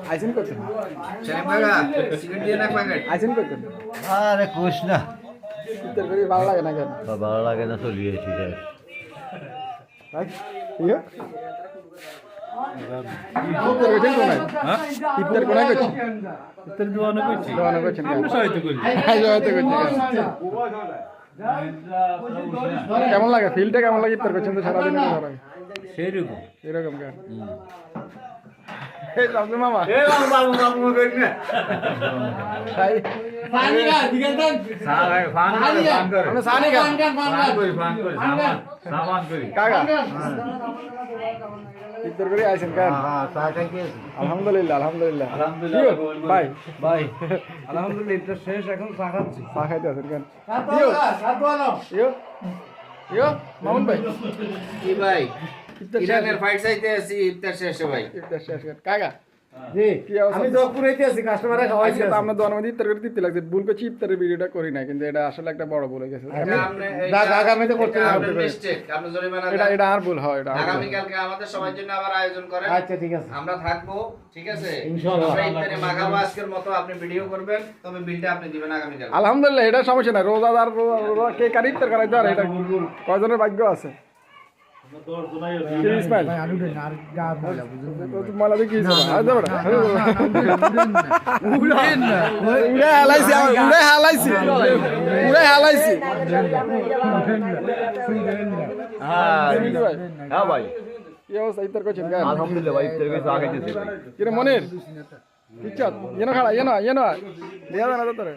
আইসেন করতেন আইসেন করতেন আরে কোষ না, ইফতার করে ভালো লাগে না কেন ভালো লাগে না, চলিয়ে এসি যাই। ভাই ইয়ে ইফতার করছেন কোনায় ইফতার কোনায় করছেন ইফতার দোয়ানো করছি, দোয়ানো করছেন কেন সহায়তা করি। সহায়তা করছেন কেমন লাগে ফিলটা কেমন লাগে ইফতার করছেন তো সারাদিন ধরে সেইরকম এরকম কেন এই রাজু মামা ভাই আমরা সানি কাকা ইফতার করে আইছেন কেন আলহামদুলিল্লাহ আলহামদুলিল্লাহ ভাই ভাই আলহামদুলিল্লাহ ইফতার শেষ, এখন চা খাচ্ছি। চা খাইতে আছেন কেন ইয়ো মামুন ভাই কি ভাই ইফতার শেষ ইরানের ফাইট চাইতে আছি ইফতার শেষে ভাই ইফতার শেষ কেন কাকা জি, কি অবস্থা? আমি দোপুরাইতে আছি, কাস্টমারে খাওয়াইছি। আজকে তো আমরা দোয়ার মধ্যে ইফতার করে দিতে লাগছে ভুল করছি ইফতারের ভিডিওটা করি না কিন্তু এটা আসলে একটা বড় ভুল হয়ে গেছে আগামীতে করতে হবে। মিস্টেক আপনি জরিমানা এটা এটা আর ভুল হয় এটা আর ভুল হয়। আগামী কালকে আমাদের সবার জন্য আবার আয়োজন করেন। আচ্ছা ঠিক আছে, আমরা থাকবো, ঠিক আছে ইনশাআল্লাহ। আমরা ইফতারে মাগাবো আজকের মতো, আপনি ভিডিও করবেন, তবে বিলটা আপনি দিবেন আগামী কাল। আলহামদুলিল্লাহ এটা সমস্যা নাই রোজাদার কে কার ইফতার করাইতে আর এটা কয়জনের ভাগ্য আছে কি ইসমাইল তো মালা দেখি উড়ে হালাইছি উড়ে হালাইছি উড়ে হালাইছি হ্যাঁ ভাই, কি অবস্থা ইফতার করছেন কেন আলহামদুলিল্লাহ ভাই, ইফতার করে চা খাইতেছি ভাই। কিরে মনির ইচ্ছা এনো খাড়া এনো এনো দিয়া না তো তোরে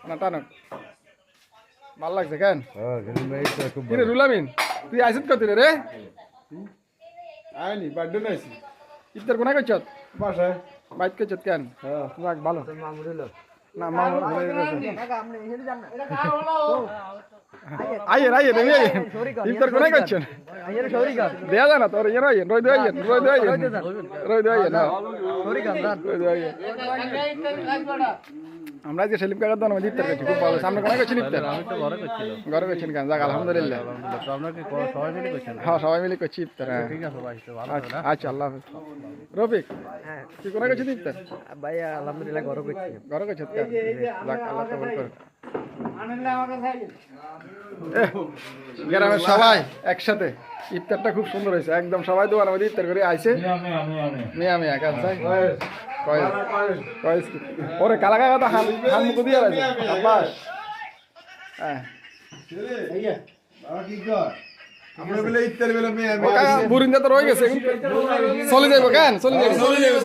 না টানো ভাল লাগছে কেন কিরে রুলামিন তুই আইসিস কত রে আইনি বার্থডে নাইছি ইফতার কোনায় করছত বাসায় বাইক করছত কেন যাক ভালো না মামু আইয়েন আইয়েন আমি আইয়েন ইফতার কোনায় করছেন দেয়া যায় না তোর ইয়ে আইয়েন রই দিয়ে আইয়েন রই দিয়ে আইয়েন রই দিয়ে আইয়েন রই দিয়ে আইয়েন আমরা আজকে সেলিম কাকার দোকানে ইফতার করছি খুব ভালো সামনে কোনায় করছেন ইফতার আমি তো ঘরে করছিলাম। ঘরে করছেন কেন যাক আলহামদুলিল্লাহ তো আপনার কি সবাই মিলে করছেন? হ্যাঁ সবাই মিলে করছি ইফতার হ্যাঁ ঠিক আছে ভাই, তো ভালো আচ্ছা আচ্ছা আল্লাহ হাফেজ রফিক তুই কোনায় করছিস ইফতার ভাই আলহামদুলিল্লাহ ঘরে করছি। ঘরে করছিস কেন যাক আল্লাহ কবুল করে গ্রামের সবাই একসাথে ইফতারটা খুব সুন্দর হয়েছে একদম সবাই দোকানের মধ্যে ইফতার করে আইছে মিয়া মিয়া কাজ ওরে কালা কাকা তো হান মুখ দিয়ে আছে আব্বাস হ্যাঁ বুরিন্দা তো রয়ে গেছে চলে যাইব কেন চলে যাইব